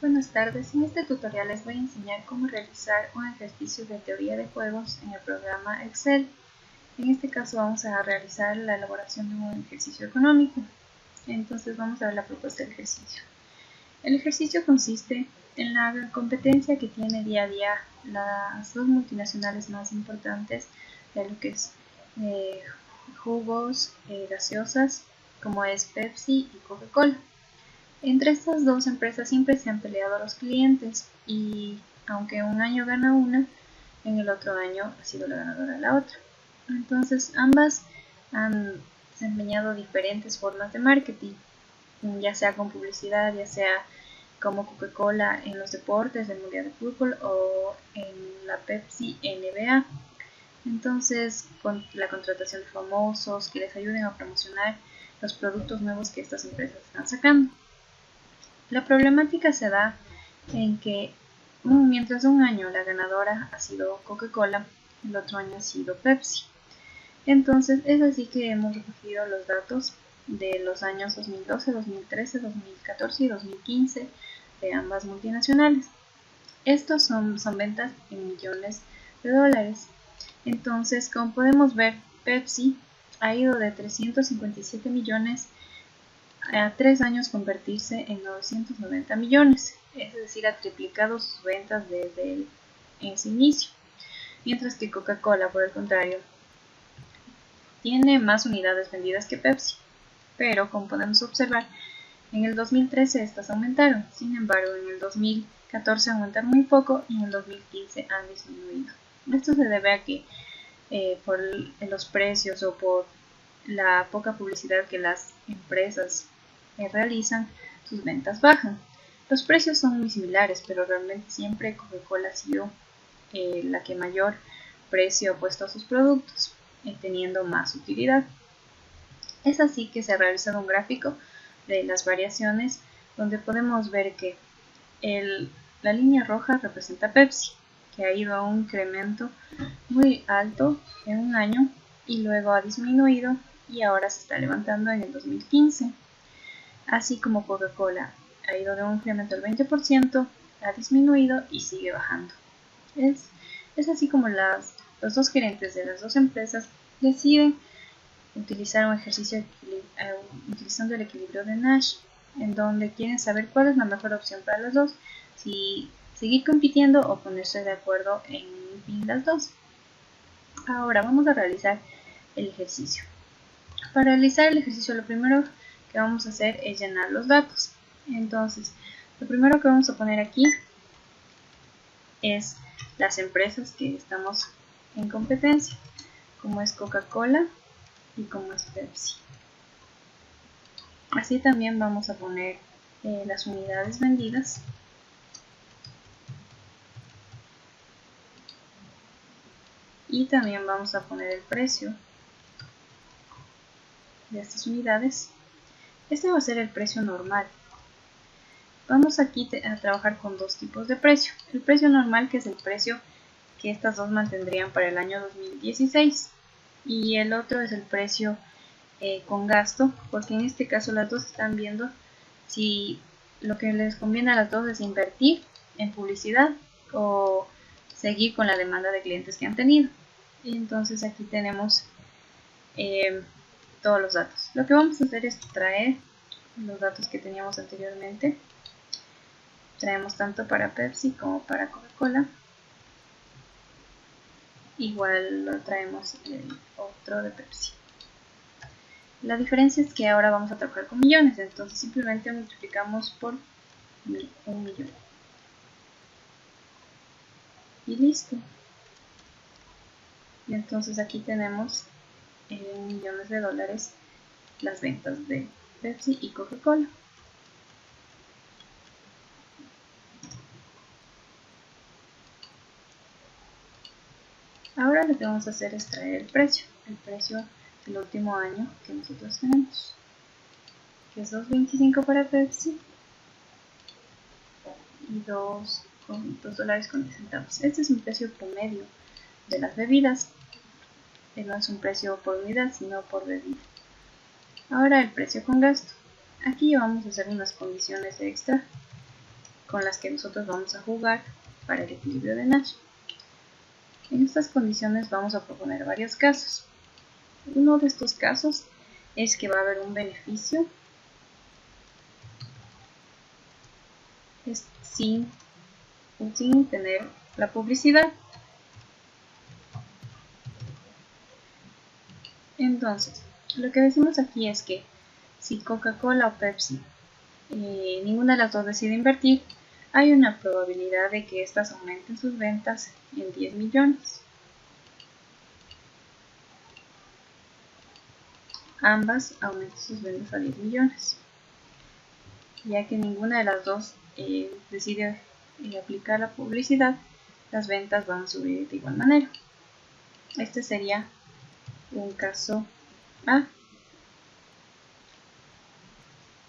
Buenas tardes, en este tutorial les voy a enseñar cómo realizar un ejercicio de teoría de juegos en el programa Excel. En este caso vamos a realizar la elaboración de un ejercicio económico. Entonces vamos a ver la propuesta del ejercicio. El ejercicio consiste en la competencia que tiene día a día las dos multinacionales más importantes de lo que es jugos, gaseosas, como es Pepsi y Coca-Cola. Entre estas dos empresas siempre se han peleado los clientes y aunque un año gana una, en el otro año ha sido la ganadora la otra. Entonces ambas han desempeñado diferentes formas de marketing, ya sea con publicidad, ya sea como Coca-Cola en los deportes del Mundial de Fútbol o en la Pepsi NBA. Entonces, con la contratación de famosos que les ayuden a promocionar los productos nuevos que estas empresas están sacando. La problemática se da en que mientras un año la ganadora ha sido Coca-Cola, el otro año ha sido Pepsi. Entonces es así que hemos recogido los datos de los años 2012, 2013, 2014 y 2015 de ambas multinacionales. Estos son ventas en millones de dólares. Entonces, como podemos ver, Pepsi ha ido de 357 millones a 3 años convertirse en 990 millones, es decir, ha triplicado sus ventas desde su inicio. Mientras que Coca-Cola, por el contrario, tiene más unidades vendidas que Pepsi, pero como podemos observar, en el 2013 estas aumentaron, sin embargo en el 2014 aumentaron muy poco y en el 2015 han disminuido. Esto se debe a que por los precios o por la poca publicidad que las empresas realizan, sus ventas bajan. Los precios son muy similares, pero realmente siempre Coca-Cola ha sido la que mayor precio ha puesto a sus productos, teniendo más utilidad. Es así que se ha realizado un gráfico de las variaciones donde podemos ver que la línea roja representa Pepsi, que ha ido a un incremento muy alto en un año y luego ha disminuido y ahora se está levantando en el 2015. Así como Coca-Cola ha ido de un incremento del 20%, ha disminuido y sigue bajando. Es así como los dos gerentes de las dos empresas deciden utilizar un ejercicio utilizando el equilibrio de Nash, en donde quieren saber cuál es la mejor opción para los dos, si seguir compitiendo o ponerse de acuerdo en las dos. Ahora vamos a realizar el ejercicio. Para realizar el ejercicio, lo primero que vamos a hacer es llenar los datos. Entonces, lo primero que vamos a poner aquí es las empresas que estamos en competencia, como es Coca-Cola y como es Pepsi. Así también vamos a poner las unidades vendidas. Y también vamos a poner el precio de estas unidades. Este va a ser el precio normal. Vamos aquí a trabajar con dos tipos de precio. El precio normal, que es el precio que estas dos mantendrían para el año 2016. Y el otro es el precio con gasto, porque en este caso las dos están viendo si lo que les conviene a las dos es invertir en publicidad o seguir con la demanda de clientes que han tenido. Y entonces aquí tenemos todos los datos. Lo que vamos a hacer es traer los datos que teníamos anteriormente. Traemos tanto para Pepsi como para Coca-Cola. Igual lo traemos el otro de Pepsi. La diferencia es que ahora vamos a trabajar con millones, entonces simplemente multiplicamos por 1 millón. Y listo. Y entonces aquí tenemos en millones de dólares las ventas de Pepsi y Coca-Cola. Ahora lo que vamos a hacer es traer el precio del último año que nosotros tenemos, que es $2.25 para Pepsi y $2.10. Este es un precio promedio de las bebidas, no es un precio por unidad sino por bebida. Ahora el precio con gasto. Aquí vamos a hacer unas condiciones extra, con las que nosotros vamos a jugar para el equilibrio de Nash. En estas condiciones vamos a proponer varios casos. Uno de estos casos es que va a haber un beneficio sin tener la publicidad. Entonces, lo que decimos aquí es que si Coca-Cola o Pepsi, ninguna de las dos decide invertir, hay una probabilidad de que estas aumenten sus ventas en 10 millones. Ambas aumenten sus ventas a 10 millones. Ya que ninguna de las dos decide aplicar la publicidad, las ventas van a subir de igual manera. Este sería un caso A.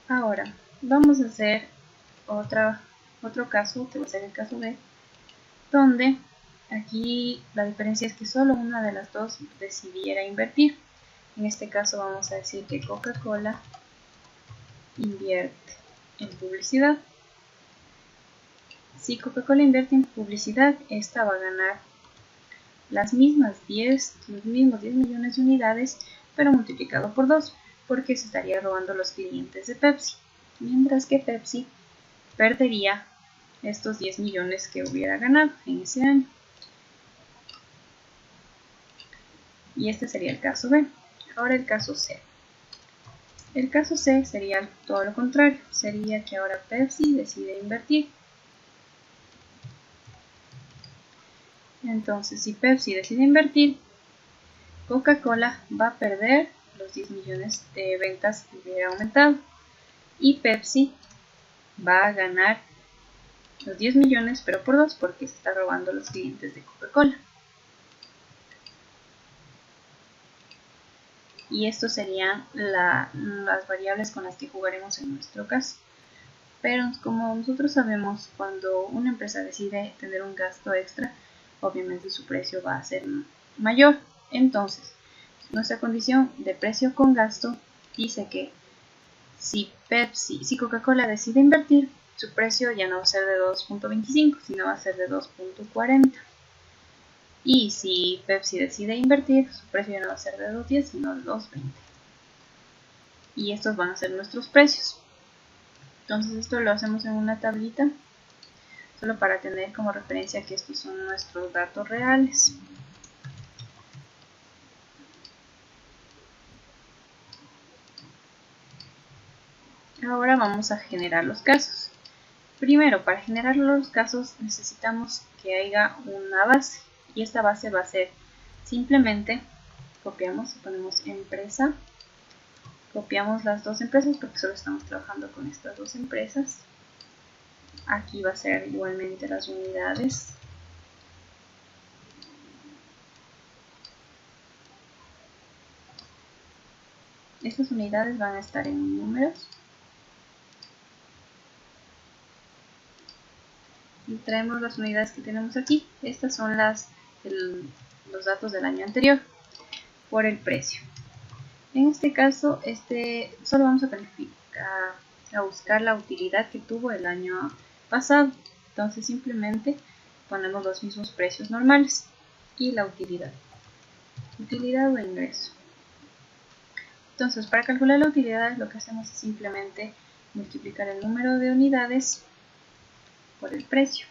Ahora vamos a hacer otro caso, que va a ser el caso B, donde aquí la diferencia es que solo una de las dos decidiera invertir. En este caso vamos a decir que Coca-Cola invierte en publicidad. Si Coca-Cola invierte en publicidad, esta va a ganar los mismos 10 millones de unidades, pero multiplicado por 2, porque se estaría robando los clientes de Pepsi, mientras que Pepsi perdería estos 10 millones que hubiera ganado en ese año. Y este sería el caso B. Ahora el caso C. El caso C sería todo lo contrario, sería que ahora Pepsi decide invertir. Entonces, si Pepsi decide invertir, Coca-Cola va a perder los 10 millones de ventas que hubiera aumentado y Pepsi va a ganar los 10 millones pero por 2 porque se está robando los clientes de Coca-Cola. Y estos serían las variables con las que jugaremos en nuestro caso. Pero como nosotros sabemos, cuando una empresa decide tener un gasto extra, obviamente su precio va a ser mayor. Entonces, nuestra condición de precio con gasto dice que si Coca-Cola decide invertir, su precio ya no va a ser de 2.25, sino va a ser de 2.40. Y si Pepsi decide invertir, su precio ya no va a ser de 2.10, sino de 2.20. Y estos van a ser nuestros precios. Entonces esto lo hacemos en una tablita, solo para tener como referencia que estos son nuestros datos reales. Ahora vamos a generar los casos. Primero, para generar los casos necesitamos que haya una base. Y esta base va a ser simplemente, copiamos y ponemos empresa. Copiamos las dos empresas porque solo estamos trabajando con estas dos empresas. Aquí va a ser igualmente las unidades. Estas unidades van a estar en números. Y traemos las unidades que tenemos aquí. Estas son los datos del año anterior por el precio. En este caso, solo vamos a buscar la utilidad que tuvo el año pasado. Entonces simplemente ponemos los mismos precios normales y la utilidad o ingreso. Entonces, para calcular la utilidad, lo que hacemos es simplemente multiplicar el número de unidades por el precio.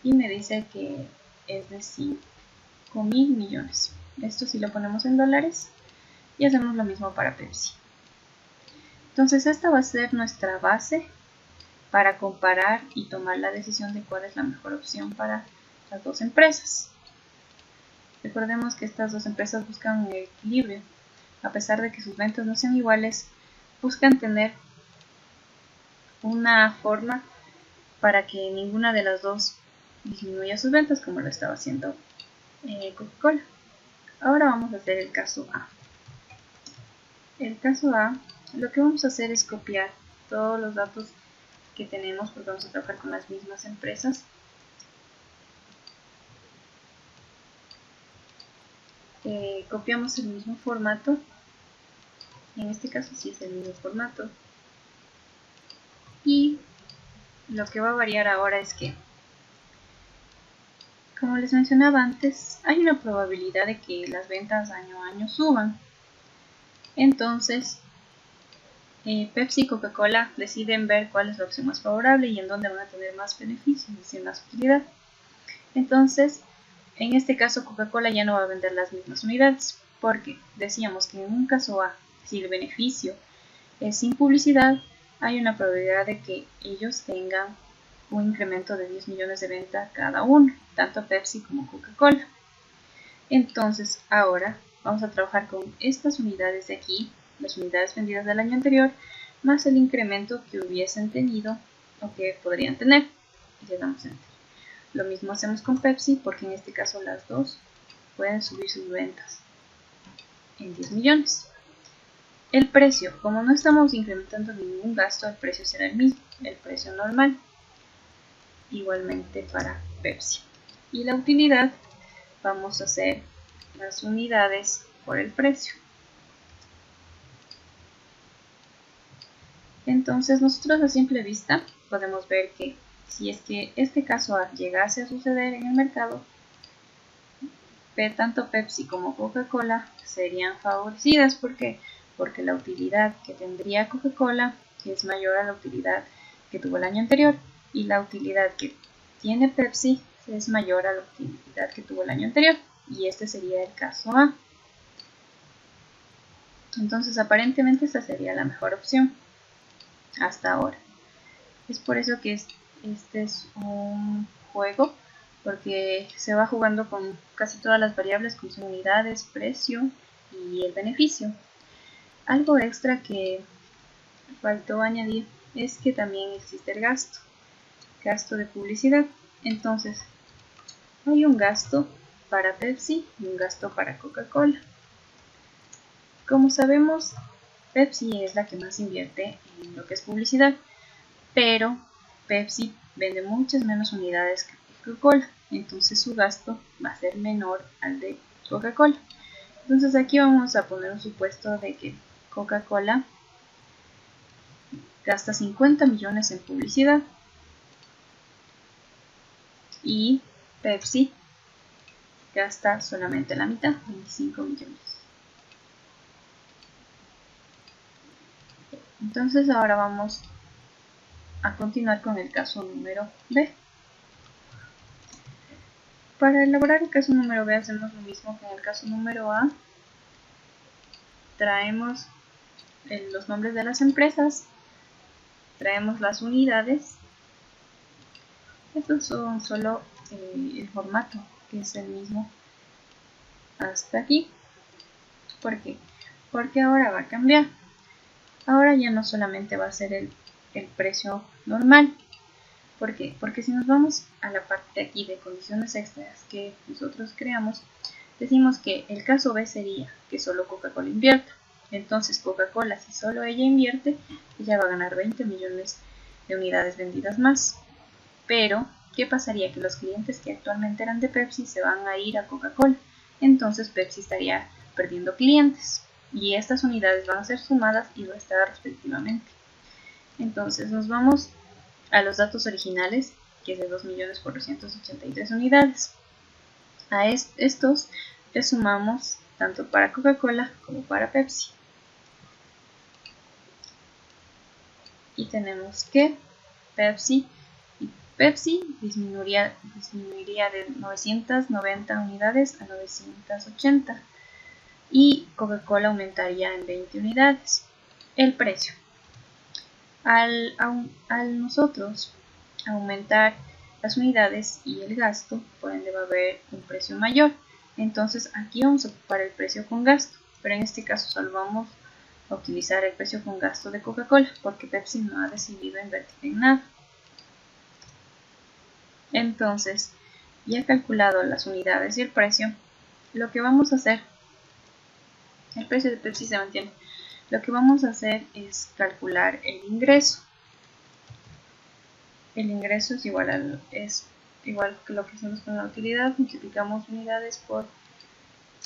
Y me dice que es de 5.000 millones. Esto sí lo ponemos en dólares y hacemos lo mismo para Pepsi. Entonces esta va a ser nuestra base para comparar y tomar la decisión de cuál es la mejor opción para las dos empresas. Recordemos que estas dos empresas buscan un equilibrio. A pesar de que sus ventas no sean iguales, buscan tener una forma para que ninguna de las dos disminuya sus ventas como lo estaba haciendo Coca-Cola. Ahora vamos a hacer el caso A. El caso A, lo que vamos a hacer es copiar todos los datos que tenemos porque vamos a trabajar con las mismas empresas. Copiamos el mismo formato. En este caso sí es el mismo formato. Y lo que va a variar ahora es que, como les mencionaba antes, hay una probabilidad de que las ventas año a año suban. Entonces, Pepsi y Coca-Cola deciden ver cuál es la opción más favorable y en dónde van a tener más beneficios, es decir, más utilidad. Entonces, en este caso Coca-Cola ya no va a vender las mismas unidades, porque decíamos que en un caso A, si el beneficio es sin publicidad, hay una probabilidad de que ellos tengan un incremento de 10 millones de ventas cada uno, tanto Pepsi como Coca-Cola. Entonces, ahora vamos a trabajar con estas unidades de aquí, las unidades vendidas del año anterior, más el incremento que hubiesen tenido o que podrían tener. Y le damos enter. Lo mismo hacemos con Pepsi, porque en este caso las dos pueden subir sus ventas en 10 millones. El precio, como no estamos incrementando ningún gasto, el precio será el mismo, el precio normal. Igualmente para Pepsi. Y la utilidad, vamos a hacer las unidades por el precio. Entonces nosotros a simple vista podemos ver que si es que este caso A llegase a suceder en el mercado, tanto Pepsi como Coca-Cola serían favorecidas. ¿Por qué? Porque la utilidad que tendría Coca-Cola es mayor a la utilidad que tuvo el año anterior, y la utilidad que tiene Pepsi es mayor a la utilidad que tuvo el año anterior, y este sería el caso A. Entonces aparentemente esta sería la mejor opción hasta ahora. Es por eso que este es un juego, porque se va jugando con casi todas las variables, como son unidades, precio y el beneficio. Algo extra que faltó añadir es que también existe el gasto de publicidad. Entonces, hay un gasto para Pepsi y un gasto para Coca-Cola. Como sabemos, Pepsi es la que más invierte en lo que es publicidad, pero Pepsi vende muchas menos unidades que Coca-Cola, entonces su gasto va a ser menor al de Coca-Cola. Entonces aquí vamos a poner un supuesto de que Coca-Cola gasta 50 millones en publicidad y Pepsi gasta solamente la mitad, 25 millones. Entonces ahora vamos a continuar con el caso número B. Para elaborar el caso número B hacemos lo mismo que en el caso número A. Traemos los nombres de las empresas, traemos las unidades. Estos son solo el formato, que es el mismo hasta aquí. ¿Por qué? Porque ahora va a cambiar. Ahora ya no solamente va a ser el precio normal. ¿Por qué? Porque si nos vamos a la parte de aquí de condiciones extras que nosotros creamos, decimos que el caso B sería que solo Coca-Cola invierta. Entonces Coca-Cola, si solo ella invierte, ella va a ganar 20 millones de unidades vendidas más. Pero, ¿qué pasaría? Que los clientes que actualmente eran de Pepsi se van a ir a Coca-Cola. Entonces Pepsi estaría perdiendo clientes y estas unidades van a ser sumadas y restadas respectivamente. Entonces nos vamos a los datos originales, que es de 2.483.000 unidades. A estos le sumamos tanto para Coca-Cola como para Pepsi. Y tenemos que Pepsi disminuiría de 990 unidades a 980 y Coca-Cola aumentaría en 20 unidades. El precio. Al nosotros aumentar las unidades y el gasto, por ende va a haber un precio mayor. Entonces aquí vamos a ocupar el precio con gasto, pero en este caso solo vamos a utilizar el precio con gasto de Coca-Cola, porque Pepsi no ha decidido invertir en nada. Entonces, ya calculado las unidades y el precio, lo que vamos a hacer, el precio de Pepsi se mantiene, lo que vamos a hacer es calcular el ingreso. El ingreso es igual que lo que hacemos con la utilidad, multiplicamos unidades por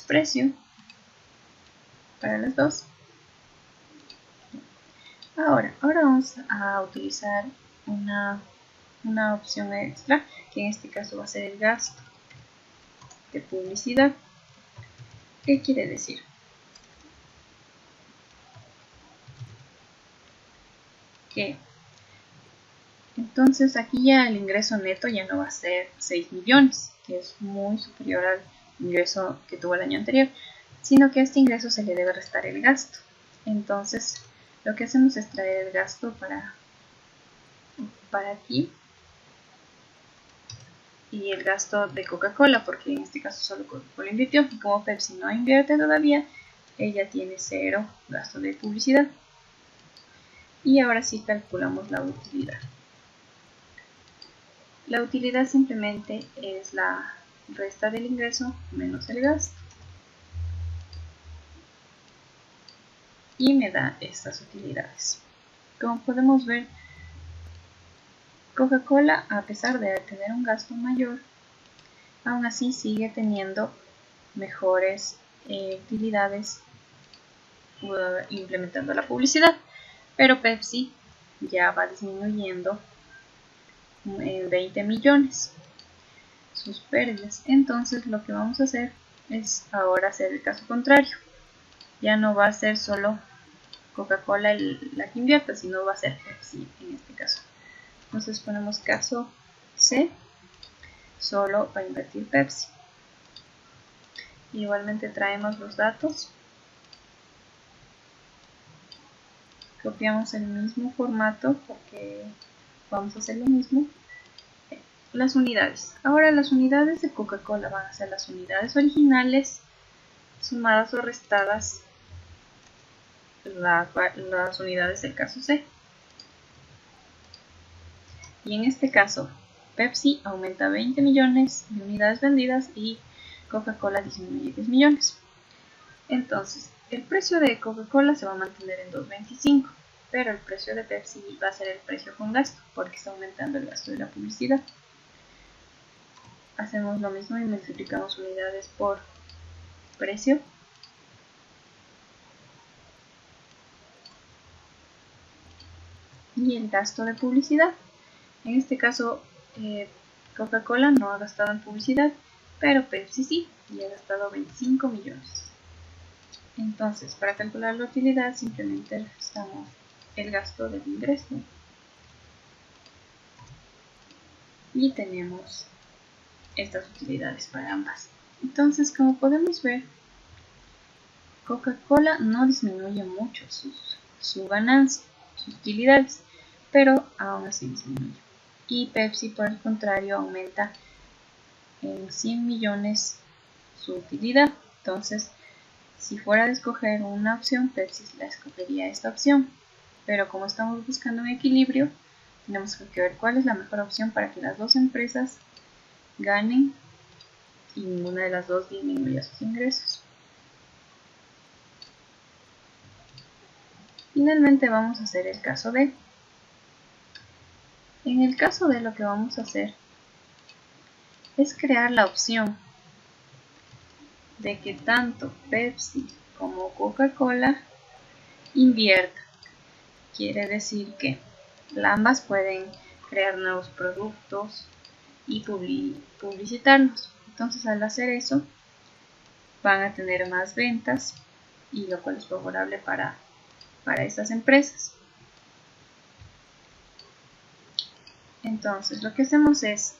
precio para las dos. Ahora vamos a utilizar una una opción extra, que en este caso va a ser el gasto de publicidad. ¿Qué quiere decir? Que entonces aquí ya el ingreso neto ya no va a ser 6 millones, que es muy superior al ingreso que tuvo el año anterior, sino que a este ingreso se le debe restar el gasto. Entonces lo que hacemos es traer el gasto para aquí y el gasto de Coca-Cola, porque en este caso solo Coca-Cola invirtió, y como Pepsi no invierte todavía, ella tiene 0 gasto de publicidad. Y ahora sí calculamos la utilidad. La utilidad simplemente es la resta del ingreso menos el gasto. Y me da estas utilidades. Como podemos ver, Coca-Cola, a pesar de tener un gasto mayor, aún así sigue teniendo mejores utilidades implementando la publicidad. Pero Pepsi ya va disminuyendo en 20 millones sus pérdidas. Entonces lo que vamos a hacer es ahora hacer el caso contrario. Ya no va a ser solo Coca-Cola la que invierta, sino va a ser Pepsi en este caso. Entonces ponemos caso C, solo va a invertir Pepsi. Igualmente traemos los datos, copiamos el mismo formato porque vamos a hacer lo mismo. Las unidades. Ahora las unidades de Coca-Cola van a ser las unidades originales sumadas o restadas las unidades del caso C. Y en este caso, Pepsi aumenta 20 millones de unidades vendidas y Coca-Cola disminuye 10 millones. Entonces, el precio de Coca-Cola se va a mantener en 2.25, pero el precio de Pepsi va a ser el precio con gasto, porque está aumentando el gasto de la publicidad. Hacemos lo mismo y multiplicamos unidades por precio. Y el gasto de publicidad. En este caso, Coca-Cola no ha gastado en publicidad, pero Pepsi sí, y ha gastado 25 millones. Entonces, para calcular la utilidad, simplemente restamos el gasto del ingreso. Y tenemos estas utilidades para ambas. Entonces, como podemos ver, Coca-Cola no disminuye mucho su ganancia, sus utilidades, pero aún así disminuye. Y Pepsi, por el contrario, aumenta en 100 millones su utilidad. Entonces, si fuera de escoger una opción, Pepsi la escogería esta opción. Pero como estamos buscando un equilibrio, tenemos que ver cuál es la mejor opción para que las dos empresas ganen y ninguna de las dos disminuya sus ingresos. Finalmente vamos a hacer el caso D. En el caso D lo que vamos a hacer es crear la opción de que tanto Pepsi como Coca-Cola inviertan. Quiere decir que ambas pueden crear nuevos productos y publicitarlos. Entonces al hacer eso van a tener más ventas y lo cual es favorable para estas empresas. Entonces lo que hacemos es,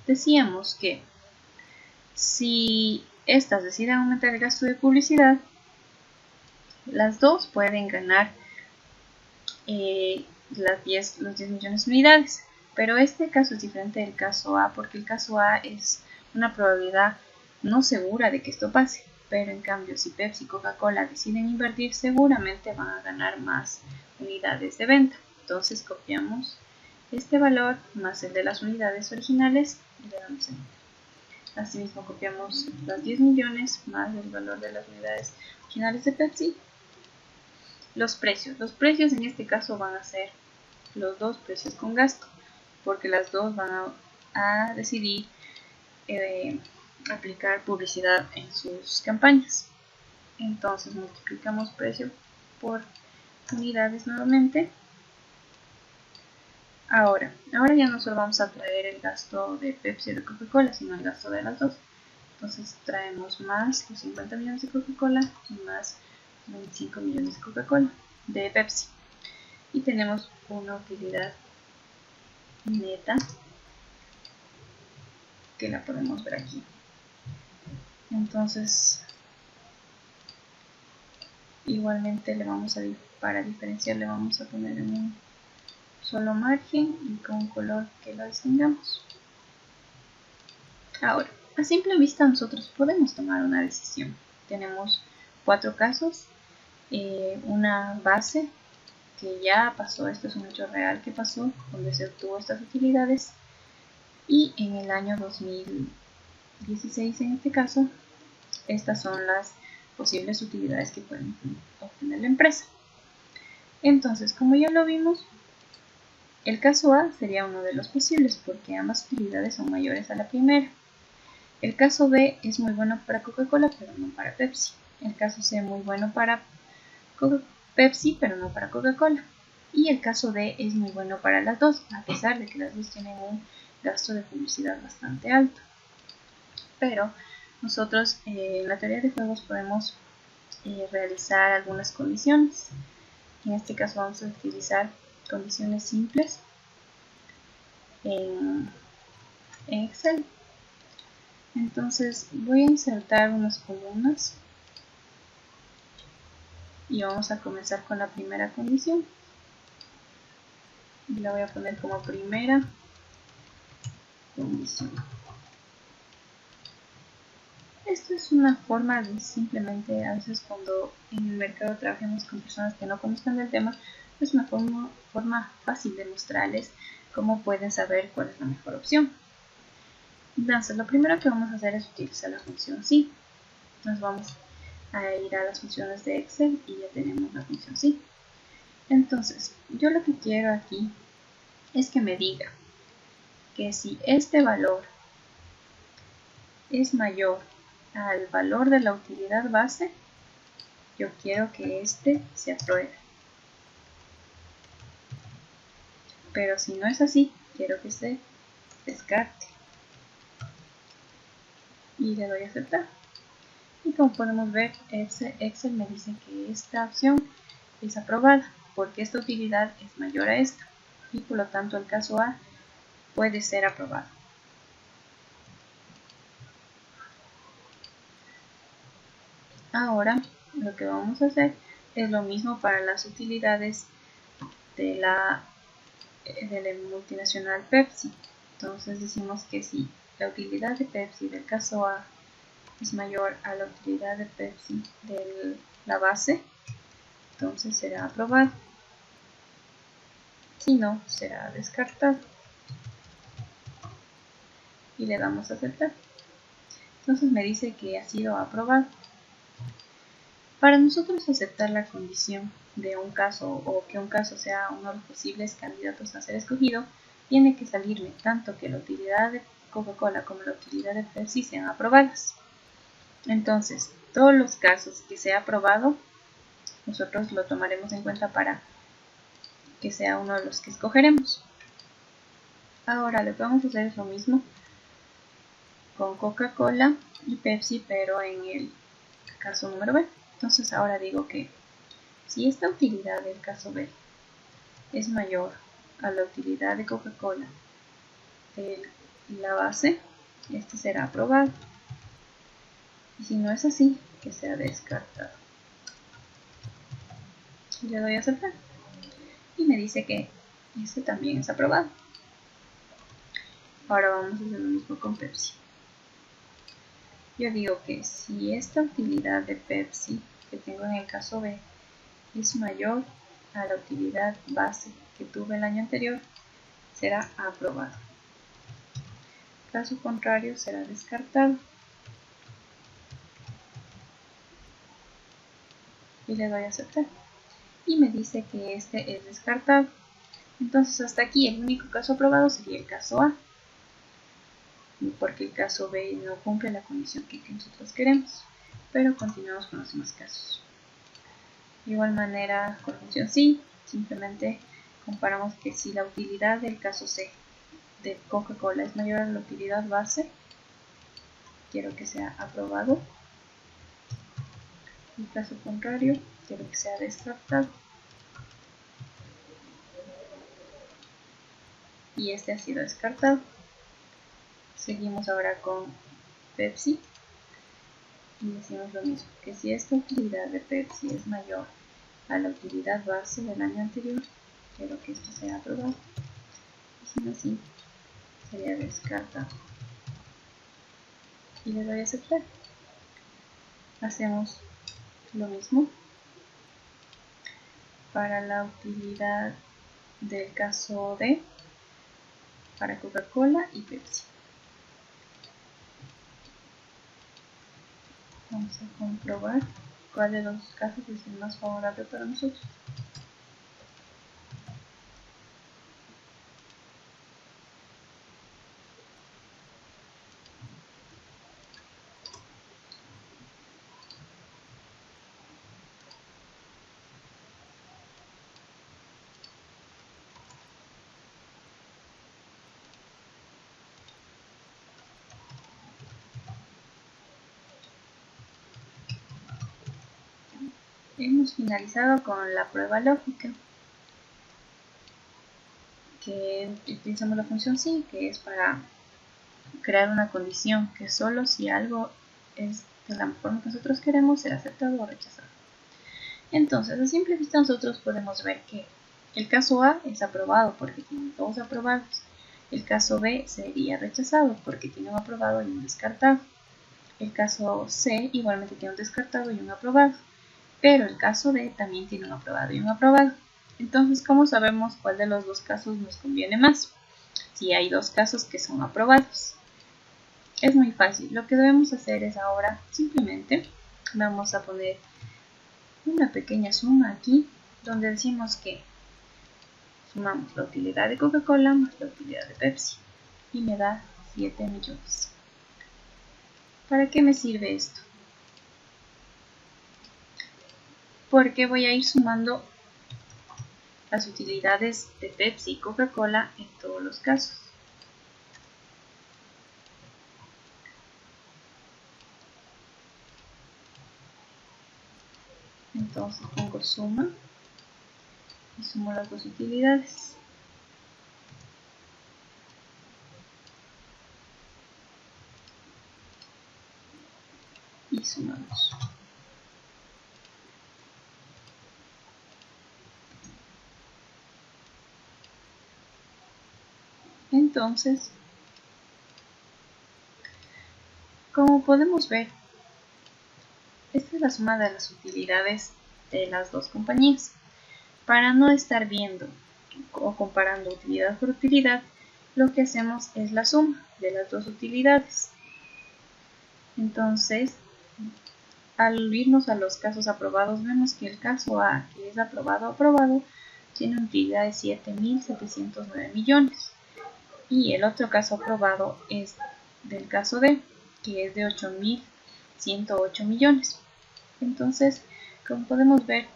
decíamos que si estas deciden aumentar el gasto de publicidad, las dos pueden ganar los 10 millones de unidades. Pero este caso es diferente del caso A, porque el caso A es una probabilidad no segura de que esto pase. Pero en cambio, si Pepsi y Coca-Cola deciden invertir, seguramente van a ganar más unidades de venta. Entonces copiamos este valor más el de las unidades originales y le damos enter. Asimismo copiamos los 10 millones más el valor de las unidades originales de Pepsi. Los precios en este caso van a ser los dos precios con gasto, porque las dos van a decidir aplicar publicidad en sus campañas. Entonces multiplicamos precio por unidades nuevamente Ahora ya no solo vamos a traer el gasto de Pepsi y de Coca-Cola, sino el gasto de las dos. Entonces traemos más los 50 millones de Coca-Cola y más 25 millones de Coca-Cola, de Pepsi. Y tenemos una utilidad neta que la podemos ver aquí. Entonces, igualmente le vamos a, para diferenciar, le vamos a poner en un solo margen y con un color que lo distingamos. Ahora, a simple vista nosotros podemos tomar una decisión. Tenemos 4 casos, una base que ya pasó, esto es un hecho real que pasó, donde se obtuvo estas utilidades, y en el año 2016 en este caso, estas son las posibles utilidades que pueden obtener la empresa. Entonces, como ya lo vimos, el caso A sería uno de los posibles porque ambas utilidades son mayores a la primera. El caso B es muy bueno para Coca-Cola, pero no para Pepsi. El caso C es muy bueno para Pepsi, pero no para Coca-Cola. Y el caso D es muy bueno para las dos, a pesar de que las dos tienen un gasto de publicidad bastante alto. Pero nosotros en la teoría de juegos podemos realizar algunas condiciones. En este caso vamos a utilizar condiciones simples en Excel. Entonces voy a insertar unas columnas y vamos a comenzar con la primera condición. Y la voy a poner como primera condición. Esto es una forma de simplemente, a veces cuando en el mercado trabajemos con personas que no conozcan del tema, es una forma fácil de mostrarles cómo pueden saber cuál es la mejor opción. Entonces, lo primero que vamos a hacer es utilizar la función sí. Nos vamos a ir a las funciones de Excel y ya tenemos la función sí. Entonces, yo lo que quiero aquí es que me diga que si este valor es mayor al valor de la utilidad base, yo quiero que este se apruebe. Pero si no es así, quiero que se descarte. Y le doy a aceptar. Y como podemos ver, Excel me dice que esta opción es aprobada porque esta utilidad es mayor a esta. Y por lo tanto el caso A puede ser aprobado. Ahora lo que vamos a hacer es lo mismo para las utilidades de la multinacional Pepsi. Entonces decimos que si la utilidad de Pepsi del caso A es mayor a la utilidad de Pepsi de la base, entonces será aprobado. Si no, será descartado. Y le damos a aceptar. Entonces me dice que ha sido aprobado. Para nosotros aceptar la condición de un caso o que un caso sea uno de los posibles candidatos a ser escogido, tiene que salirme tanto que la utilidad de Coca-Cola como la utilidad de Pepsi sean aprobadas. Entonces, todos los casos que sea aprobado, nosotros lo tomaremos en cuenta para que sea uno de los que escogeremos. Ahora lo que vamos a hacer es lo mismo con Coca-Cola y Pepsi, pero en el caso número B. Entonces ahora digo que si esta utilidad del caso B es mayor a la utilidad de Coca-Cola de la base, este será aprobado. Y si no es así, que sea descartado. Y le doy a aceptar. Y me dice que este también es aprobado. Ahora vamos a hacer lo mismo con Pepsi. Yo digo que si esta utilidad de Pepsi que tengo en el caso B es mayor a la utilidad base que tuve el año anterior, será aprobado. Caso contrario, será descartado. Y le doy a aceptar. Y me dice que este es descartado. Entonces hasta aquí el único caso aprobado sería el caso A, porque el caso B no cumple la condición que nosotros queremos. Pero continuamos con los demás casos. De igual manera, con la función sí, simplemente comparamos que si la utilidad del caso C de Coca-Cola es mayor a la utilidad base, quiero que sea aprobado. En caso contrario, quiero que sea descartado. Y este ha sido descartado. Seguimos ahora con Pepsi y decimos lo mismo, que si esta utilidad de Pepsi es mayor a la utilidad base del año anterior, quiero que esto sea aprobado. Y si no, así sería descartado. Y le doy a aceptar. Hacemos lo mismo para la utilidad del caso D para Coca-Cola y Pepsi. Vamos a comprobar cuál de los casos es el más favorable para nosotros. Hemos finalizado con la prueba lógica, que utilizamos la función sí, que es para crear una condición que solo si algo es de la forma que nosotros queremos será aceptado o rechazado. Entonces, a simple vista nosotros podemos ver que el caso A es aprobado porque tiene 2 aprobados. El caso B sería rechazado porque tiene un aprobado y un descartado. El caso C igualmente tiene un descartado y un aprobado. Pero el caso D también tiene un aprobado y un aprobado. Entonces, ¿cómo sabemos cuál de los dos casos nos conviene más? Si hay dos casos que son aprobados. Es muy fácil. Lo que debemos hacer es ahora simplemente vamos a poner una pequeña suma aquí donde decimos que sumamos la utilidad de Coca-Cola más la utilidad de Pepsi y me da 7 millones. ¿Para qué me sirve esto? Porque voy a ir sumando las utilidades de Pepsi y Coca-Cola en todos los casos. Entonces pongo suma y sumo las dos utilidades. Y sumamos. Entonces, como podemos ver, esta es la suma de las utilidades de las dos compañías. Para no estar viendo o comparando utilidad por utilidad, lo que hacemos es la suma de las dos utilidades. Entonces, al irnos a los casos aprobados, vemos que el caso A, que es aprobado, tiene una utilidad de 7.709 millones. Y el otro caso aprobado es del caso D, que es de 8.108 millones. Entonces, como podemos ver,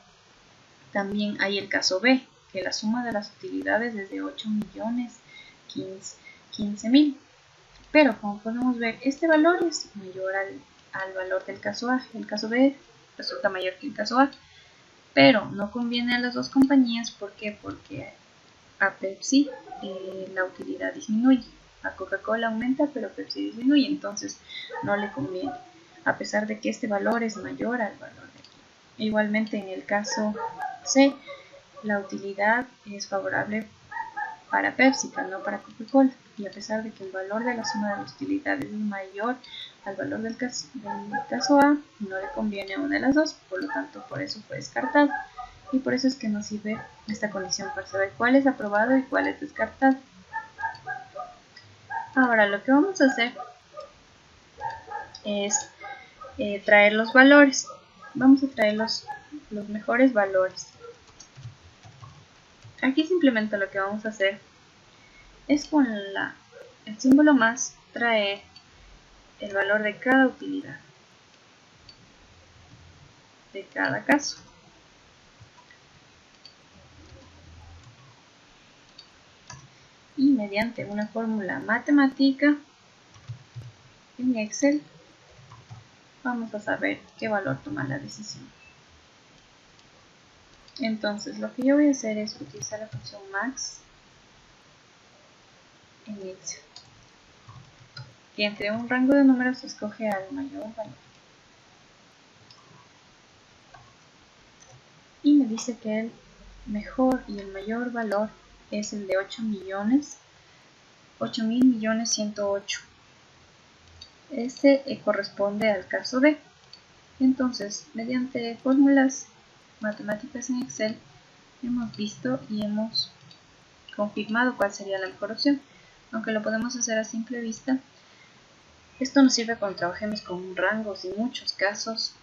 también hay el caso B, que la suma de las utilidades es de 8.015.000. Pero como podemos ver, este valor es mayor al valor del caso A. El caso B resulta mayor que el caso A. Pero no conviene a las dos compañías. ¿Por qué? Porque a Pepsi la utilidad disminuye. A Coca-Cola aumenta, pero Pepsi disminuye. Entonces no le conviene. A pesar de que este valor es mayor al valor de aquí. Igualmente en el caso C, la utilidad es favorable para Pepsi, pero no para Coca-Cola. Y a pesar de que el valor de la suma de las utilidades es mayor al valor del caso A, no le conviene a una de las dos, por lo tanto por eso fue descartado. Y por eso es que nos sirve esta condición para saber cuál es aprobado y cuál es descartado. Ahora lo que vamos a hacer es traer los valores. Vamos a traer los mejores valores. Aquí simplemente lo que vamos a hacer es con el símbolo más traer el valor de cada utilidad de cada caso. y mediante una fórmula matemática en Excel vamos a saber qué valor toma la decisión. Entonces lo que yo voy a hacer es utilizar la función max en Excel, que entre un rango de números escoge al mayor valor. Y me dice que el mejor y el mayor valor es el de 8.000.108. Este corresponde al caso D. Entonces, mediante fórmulas matemáticas en Excel, hemos visto y hemos confirmado cuál sería la mejor opción. Aunque lo podemos hacer a simple vista, esto nos sirve cuando trabajemos con rangos y muchos casos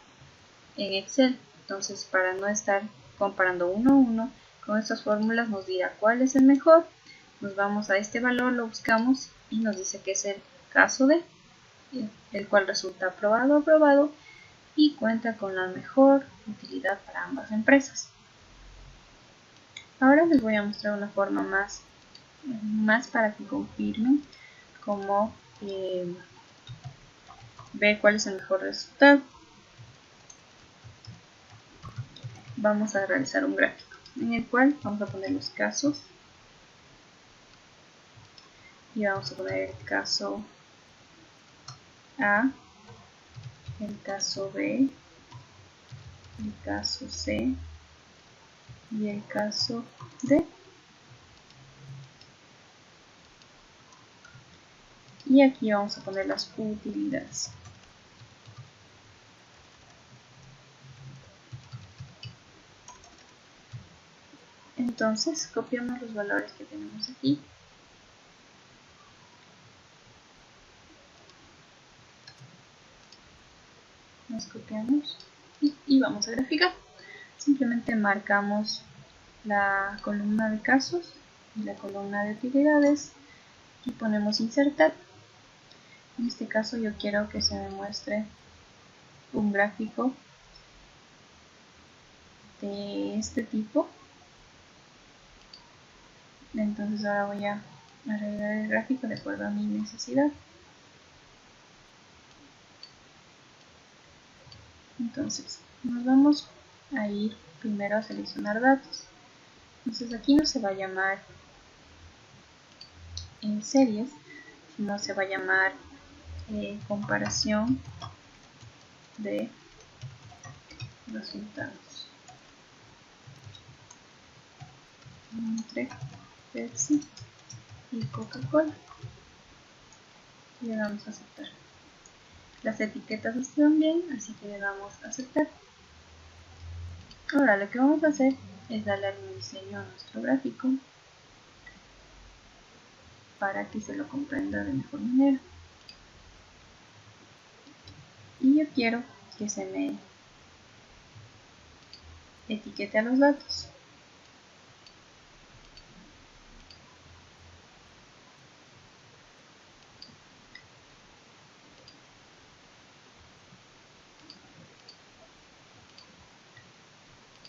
en Excel. Entonces, para no estar comparando uno a uno, con estas fórmulas nos dirá cuál es el mejor. Nos vamos a este valor, lo buscamos y nos dice que es el caso D, el cual resulta aprobado y cuenta con la mejor utilidad para ambas empresas. Ahora les voy a mostrar una forma más para que confirmen cómo ver cuál es el mejor resultado. Vamos a realizar un gráfico en el cual vamos a poner los casos y vamos a poner el caso A, el caso B, el caso C y el caso D. Y aquí vamos a poner las utilidades. Entonces copiamos los valores que tenemos aquí. Nos copiamos y vamos a graficar. Simplemente marcamos la columna de casos y la columna de utilidades y ponemos insertar. En este caso yo quiero que se me muestre un gráfico de este tipo. Entonces ahora voy a arreglar el gráfico de acuerdo a mi necesidad. Entonces nos vamos a ir primero a seleccionar datos. Entonces aquí no se va a llamar en series, sino se va a llamar comparación de resultados entre Pepsi y Coca-Cola. Y le damos a aceptar. Las etiquetas están bien, así que le damos a aceptar. Ahora lo que vamos a hacer es darle algún diseño a nuestro gráfico para que se lo comprenda de mejor manera. Y yo quiero que se me etiquete a los datos.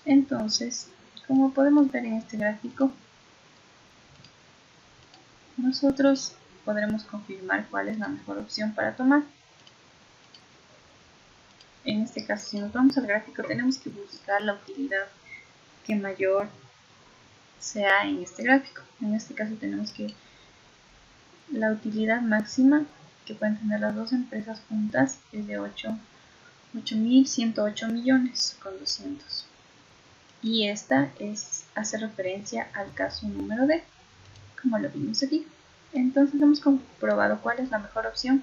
Entonces, como podemos ver en este gráfico, nosotros podremos confirmar cuál es la mejor opción para tomar. En este caso, si nos vamos al gráfico, tenemos que buscar la utilidad que mayor sea en este gráfico. En este caso tenemos que la utilidad máxima que pueden tener las dos empresas juntas es de 8.108.200.000.000. Y esta hace referencia al caso número D, como lo vimos aquí. Entonces hemos comprobado cuál es la mejor opción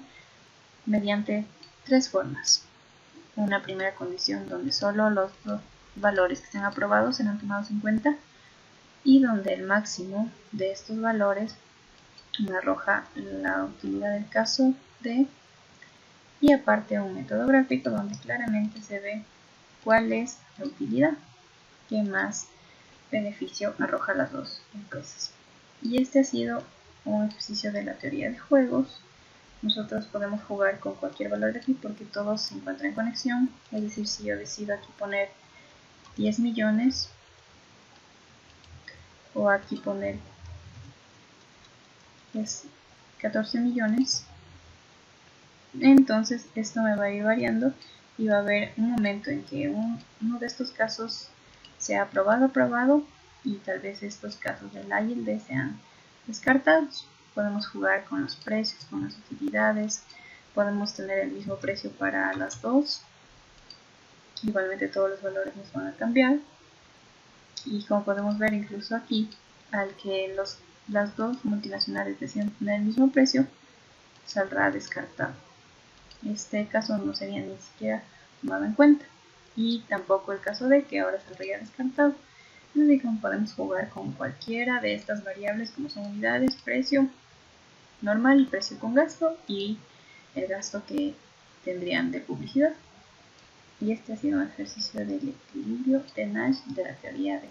mediante tres formas. Una primera condición donde solo los dos valores que estén aprobados serán tomados en cuenta y donde el máximo de estos valores me arroja la utilidad del caso D, y aparte un método gráfico donde claramente se ve cuál es la utilidad que más beneficio arroja a las dos empresas. Y este ha sido un ejercicio de la teoría de juegos. Nosotros podemos jugar con cualquier valor de aquí porque todos se encuentran en conexión. Es decir, si yo decido aquí poner 10 millones o aquí poner es 14 millones. Entonces esto me va a ir variando y va a haber un momento en que uno de estos casos sea aprobado y tal vez estos casos del A y el D sean descartados. Podemos jugar con los precios, con las utilidades, podemos tener el mismo precio para las dos. Igualmente todos los valores nos van a cambiar. Y como podemos ver incluso aquí, al que las dos multinacionales deciden tener el mismo precio, saldrá descartado. Este caso no sería ni siquiera tomado en cuenta. Y tampoco el caso de que ahora saldría descartado. Así que podemos jugar con cualquiera de estas variables como son unidades, precio normal y precio con gasto y el gasto que tendrían de publicidad. Y este ha sido un ejercicio del equilibrio de Nash de la teoría de